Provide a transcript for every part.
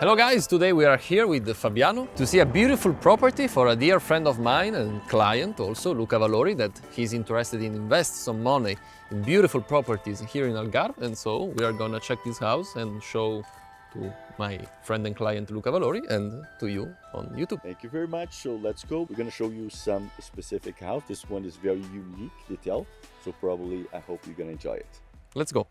Hello guys, today we are here with Fabiano to see a beautiful property for a dear friend of mine and client also, Luca Valori, that he's interested in invest some money in beautiful properties here in Algarve, and so we are gonna check this house and show to my friend and client Luca Valori and to you on YouTube. Thank you very much. So let's go. We're gonna show you some specific house. This one is very unique detail, so probably I hope you're gonna enjoy it. Let's go.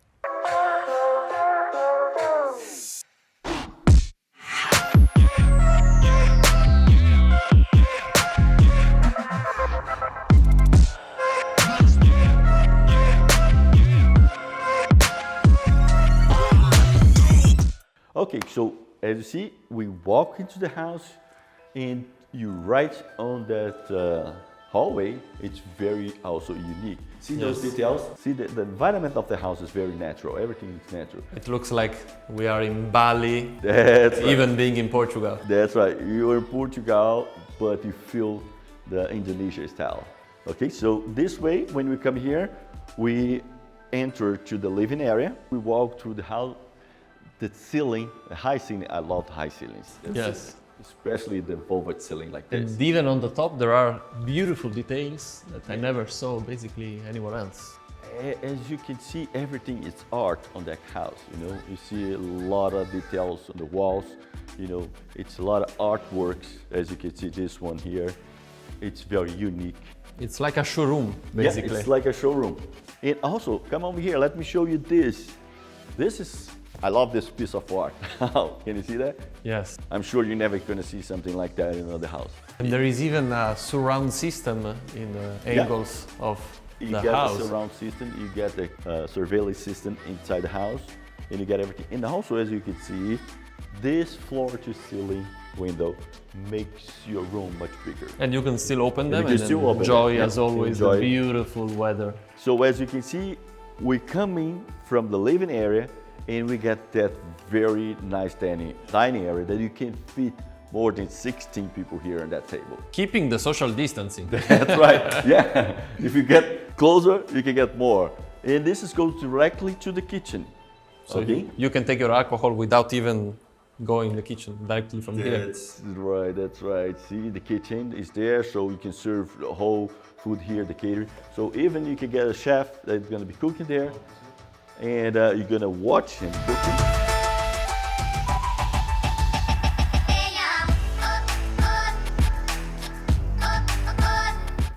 Okay, so as you see, we walk into the house and you right on that hallway, it's very also unique. See those details? See the environment of the house is very natural. Everything is natural. It looks like we are in Bali, That's even right. being in Portugal. That's right. You're in Portugal, but you feel the Indonesia style. Okay, so this way, when we come here, we enter to the living area. We walk through the house. The ceiling, the high ceiling, I love high ceilings. Yes. Especially the vaulted ceiling like this. And even on the top there are beautiful details that I never saw basically anywhere else. As you can see, everything is art on that house, you know. You see a lot of details on the walls, you know. It's a lot of artworks, as you can see this one here. It's very unique. It's like a showroom, basically. Yeah, it's like a showroom. And also, come over here, let me show you this. This is, I love this piece of art. Can you see that? Yes. I'm sure you're never gonna see something like that in another house. And there is even a surround system in angles of You the get house. the surround system, you get the surveillance system inside the house, and you get everything. And also, as you can see, this floor-to-ceiling window makes your room much bigger. And you can still open them you and can still open enjoy, them. as Yeah, always, enjoy. the beautiful weather. So as you can see, we come in from the living area, and we get that very nice dining area that you can fit more than 16 people here on that table. Keeping the social distancing. That's right, yeah. If you get closer, you can get more. And this goes directly to the kitchen. So okay? you can take your alcohol without even going in the kitchen, directly from here. That's right, that's right. See, the kitchen is there, so you can serve the whole food here, the catering. So even you can get a chef that's gonna be cooking there, and you're gonna watch him cooking.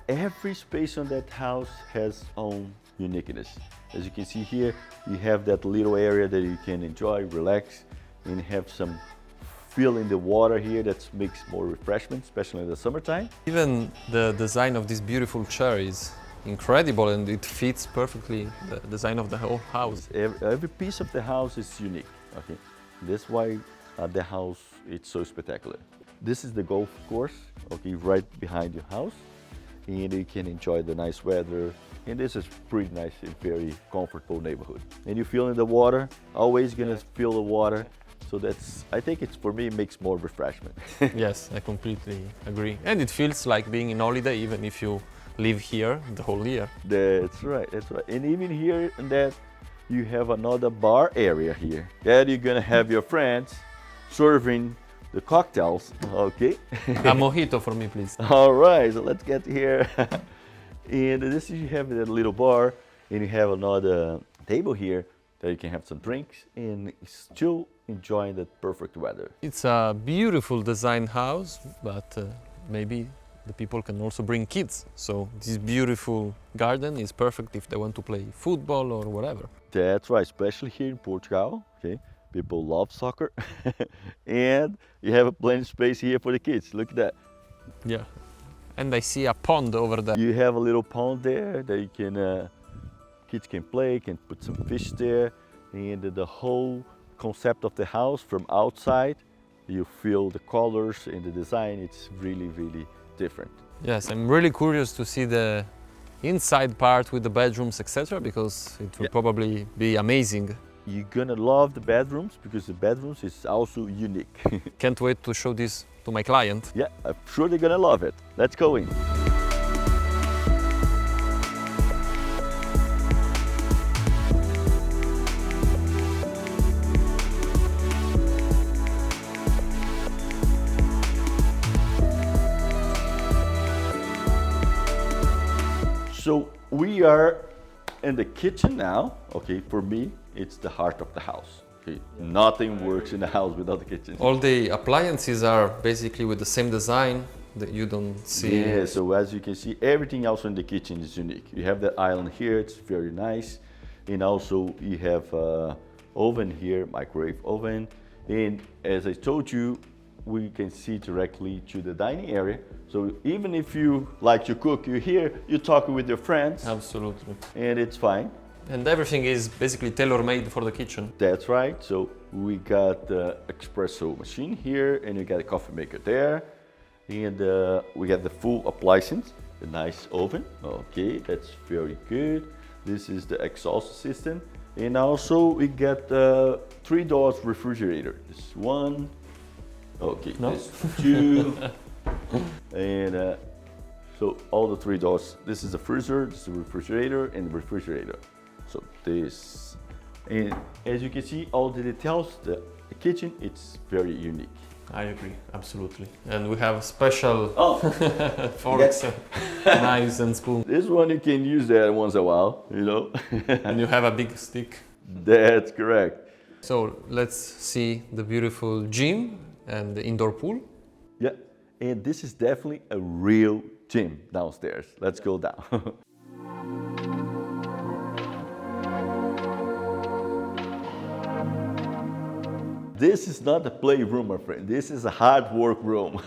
Every space on that house has own uniqueness. As you can see here, you have that little area that you can enjoy, relax, and have some feel in the water here that makes more refreshment, especially in the summertime. Even the design of this beautiful chair is incredible, and it fits perfectly the design of the whole house. Every piece of the house is unique. Okay, that's why the house it's so spectacular. This is the golf course. Okay, right behind your house, and you can enjoy the nice weather. And this is pretty nice and very comfortable neighborhood. And you feel in the water, always gonna feel the water. So that's, I think it's, for me, it makes more refreshment. Yes, I completely agree. And it feels like being in holiday, even if you live here the whole year. That's right, that's right. And even here in that, you have another bar area here. There you're gonna have your friends serving the cocktails, okay? A mojito for me, please. All right, so let's get here. And this is, you have that little bar, and you have another table here that you can have some drinks and still enjoying the perfect weather. It's a beautiful design house, but maybe the people can also bring kids. So this beautiful garden is perfect if they want to play football or whatever. That's right, especially here in Portugal, okay? People love soccer. And you have a plenty of space here for the kids, look at that. Yeah. And I see a pond over there. You have a little pond there that you can, kids can play, can put some fish there. And the whole concept of the house from outside, you feel the colors and the design, it's really, really different. Yes, I'm really curious to see the inside part with the bedrooms, etc., because it will probably be amazing. You're gonna love the bedrooms because the bedrooms is also unique. Can't wait to show this to my client. Yeah, I'm sure they're gonna love it. Let's go in. So we are in the kitchen now. Okay, for me, it's the heart of the house. Okay, nothing works in the house without the kitchen. All the appliances are basically with the same design that you don't see. Yeah, so as you can see, everything also in the kitchen is unique. You have the island here, it's very nice. And also you have oven here, microwave oven. And as I told you, we can see directly to the dining area. So even if you like to cook, you're here, you're talking with your friends. Absolutely. And it's fine. And everything is basically tailor-made for the kitchen. That's right. So we got the espresso machine here, and we got a coffee maker there. And we got the full appliance, a nice oven. Okay, that's very good. This is the exhaust system. And also we got 3 doors refrigerator. This one, okay, no? This 2, and so all the 3 doors. This is the freezer, this is the refrigerator, and the refrigerator. So this, and as you can see, all the details, the kitchen, it's very unique. I agree, absolutely. And we have special forks, Yes. knives and spoons. This one you can use that once in a while, you know. And you have a big stick. That's correct. So let's see the beautiful gym and the indoor pool. Yeah, and this is definitely a real gym downstairs. Let's go down. This is not a playroom, my friend. This is a hard work room.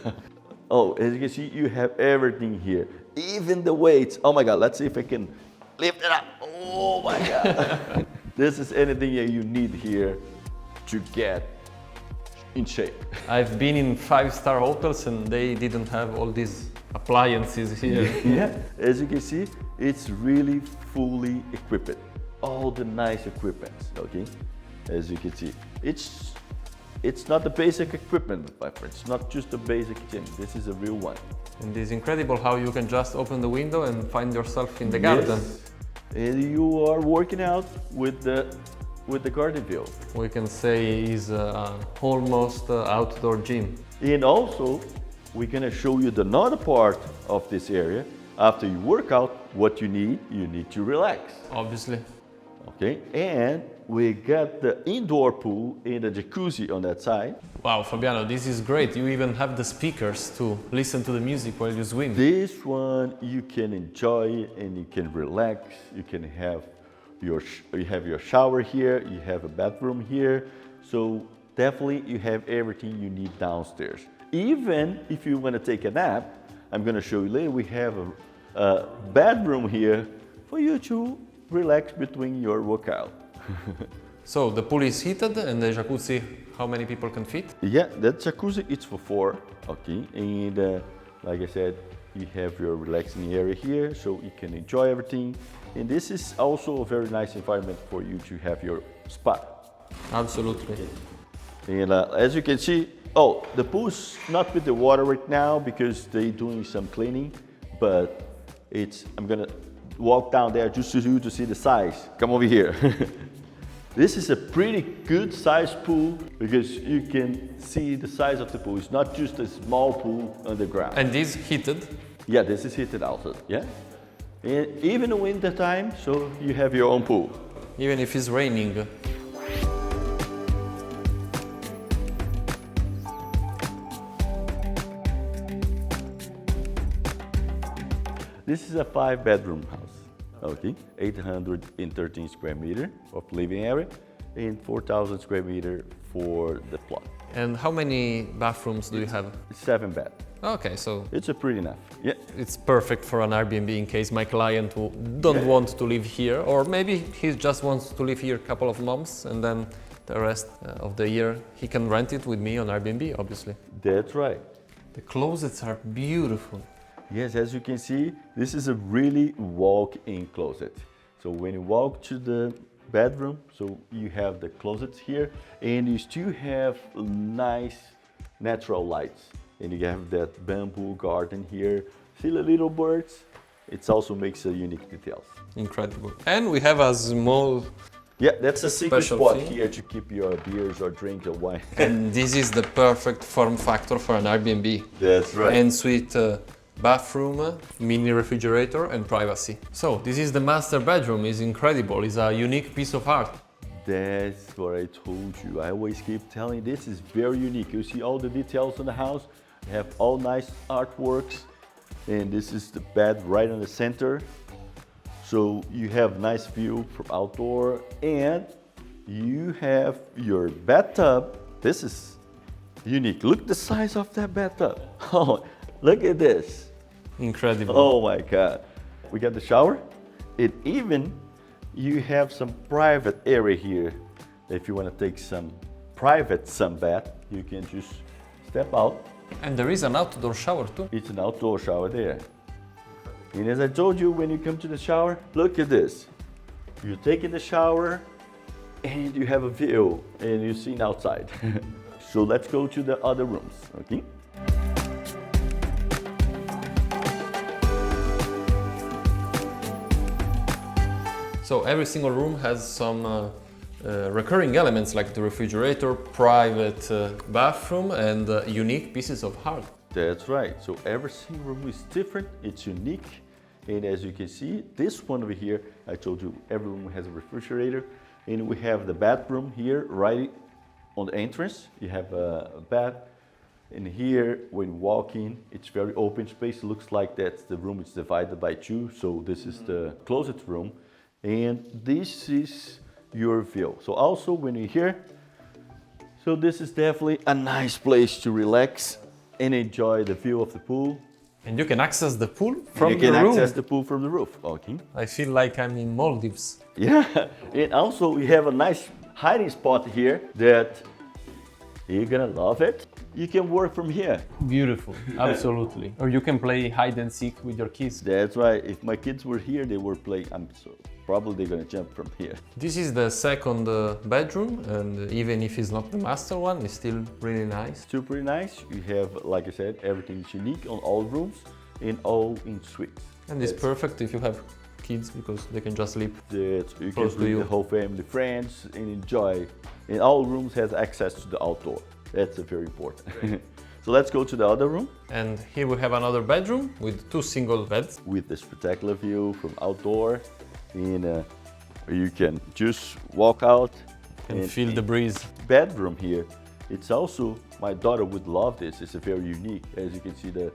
Oh, as you can see, you have everything here. Even the weights. Oh my God, let's see if I can lift it up. Oh my God. This is anything that you need here to get in shape. I've been in 5-star hotels and they didn't have all these appliances here. Yeah, as you can see, it's really fully equipped. All the nice equipment, okay? As you can see, it's not the basic equipment, my friend. It's not just a basic gym. This is a real one. And it's incredible how you can just open the window and find yourself in the garden. Yes. And you are working out with the garden view. We can say it's almost outdoor gym. And also, we're gonna show you the another part of this area. After you work out, what you need to relax. Obviously. Okay, and we got the indoor pool and the jacuzzi on that side. Wow, Fabiano, this is great. You even have the speakers to listen to the music while you swim. This one you can enjoy and you can relax. You can have you have your shower here. You have a bathroom here. So definitely you have everything you need downstairs. Even if you want to take a nap, I'm going to show you later. We have a bedroom here for you to relax between your workout. So the pool is heated and the jacuzzi, how many people can fit? Yeah, that jacuzzi it's for 4, okay, and like I said, you have your relaxing area here, so you can enjoy everything. And this is also a very nice environment for you to have your spa. Absolutely. And as you can see, oh, the pool's not with the water right now because they're doing some cleaning, but I'm gonna walk down there just for you to see the size. Come over here. This is a pretty good sized pool because you can see the size of the pool. It's not just a small pool underground. And this heated? Yeah, this is heated also, yeah. And even in winter time, so you have your own pool. Even if it's raining. This is a 5-bedroom house, okay? 813 square meter of living area and 4,000 square meter for the plot. And how many bathrooms do you have? 7 bed. Okay, so It's a pretty enough, yeah. it's perfect for an Airbnb in case my client don't want to live here, or maybe he just wants to live here a couple of months and then the rest of the year he can rent it with me on Airbnb, obviously. That's right. The closets are beautiful. Yes, as you can see, this is a really walk-in closet. So when you walk to the bedroom, so you have the closets here, and you still have nice natural lights. And you have that bamboo garden here. See the little birds? It also makes a unique details. Incredible. And we have a small... Yeah, that's a secret Special spot thing. here to keep your beers or drinks or wine. And this is the perfect form factor for an Airbnb. That's right. En suite bathroom, mini refrigerator and privacy. So this is the master bedroom. It's incredible. It's a unique piece of art. That's what I told you. I always keep telling this is very unique. You see all the details in the house. You have all nice artworks. And this is the bed right in the center. So you have nice view from outdoor. And you have your bathtub. This is unique. Look the size of that bathtub. Oh, look at this. Incredible. Oh my God. We got the shower. And even you have some private area here. If you want to take some private sunbath, you can just step out. And there is an outdoor shower too. It's an outdoor shower there. And as I told you, when you come to the shower, look at this. You take in the shower and you have a view and you're seeing outside. So let's go to the other rooms, okay? So every single room has some recurring elements like the refrigerator, private bathroom and unique pieces of art. That's right. So every single room is different, it's unique. And as you can see, this one over here, I told you every room has a refrigerator. And we have the bathroom here, right on the entrance. You have a bath. And here, when you walk in, it's very open space. It looks like that the room is divided by two. So this is the closet room. And this is your view. So also when you're here, so this is definitely a nice place to relax and enjoy the view of the pool. And you can access the pool from the roof. You can access the pool from the roof, okay? I feel like I'm in Maldives. Yeah, and also we have a nice hiding spot here that you're gonna love it. You can work from here. Beautiful, absolutely. Or you can play hide and seek with your kids. That's right. If my kids were here, they were playing. So probably they're gonna jump from here. This is the second bedroom, and even if it's not the master one, it's still really nice. Still pretty nice. You have, like I said, everything is unique on all rooms and all in suites. And it's perfect if you have kids because they can just sleep that you close can to bring you. the whole family, friends, and enjoy. And all rooms has access to the outdoor. That's very important. So let's go to the other room. And here we have another bedroom with two single beds. With the spectacular view from outdoor. And you can just walk out And feel the breeze. Bedroom here. It's also, my daughter would love this. It's a very unique. As you can see the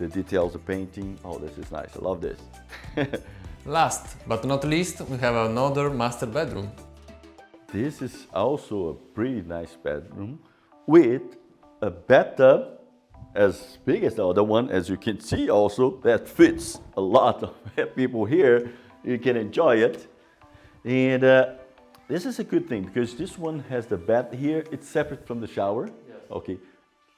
details of painting. Oh, this is nice. I love this. Last but not least, we have another master bedroom. This is also a pretty nice bedroom with a bathtub as big as the other one, as you can see also, that fits a lot of people here. You can enjoy it. And this is a good thing because this one has the bath here. It's separate from the shower. Yes. Okay.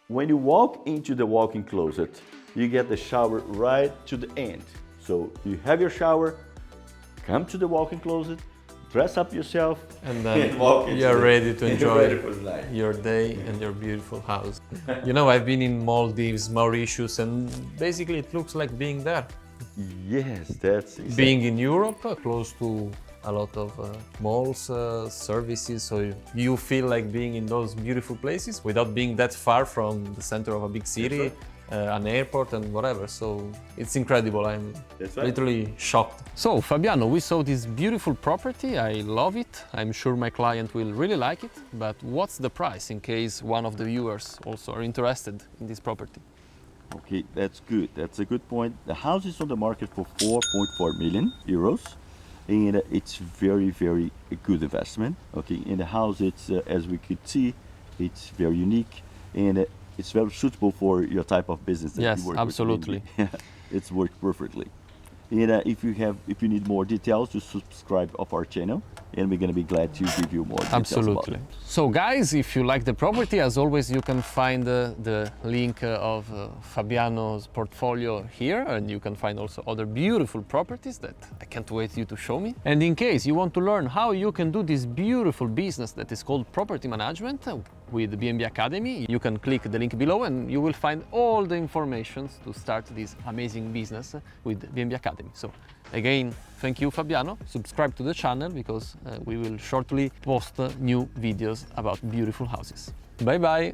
When you walk into the walk-in closet, you get the shower right to the end. So you have your shower, come to the walk-in closet, dress up yourself, and then you're ready to enjoy your day and your beautiful house. You know, I've been in Maldives, Mauritius, and basically it looks like being there. Yes, that's exactly. Being in Europe, close to a lot of malls, services, so you feel like being in those beautiful places without being that far from the center of a big city. An airport and whatever, so it's incredible. I'm literally shocked. So Fabiano, we saw this beautiful property. I love it. I'm sure my client will really like it, but what's the price in case one of the viewers also are interested in this property? Okay, that's good. That's a good point. The house is on the market for 4.4 million euros, and it's very, very a good investment. Okay, in the house, it's as we could see, it's very unique, and it's very suitable for your type of business that yes, you work absolutely. with. It's worked perfectly. And if you need more details, just subscribe of our channel, and we're gonna be glad to give you more details. Absolutely. About it. So guys, if you like the property, as always, you can find the link of Fabiano's portfolio here, and you can find also other beautiful properties that I can't wait you to show me. And in case you want to learn how you can do this beautiful business that is called property management with B&B Academy, you can click the link below and you will find all the information to start this amazing business with B&B Academy. So again, thank you, Fabiano. Subscribe to the channel because we will shortly post new videos about beautiful houses. Bye bye.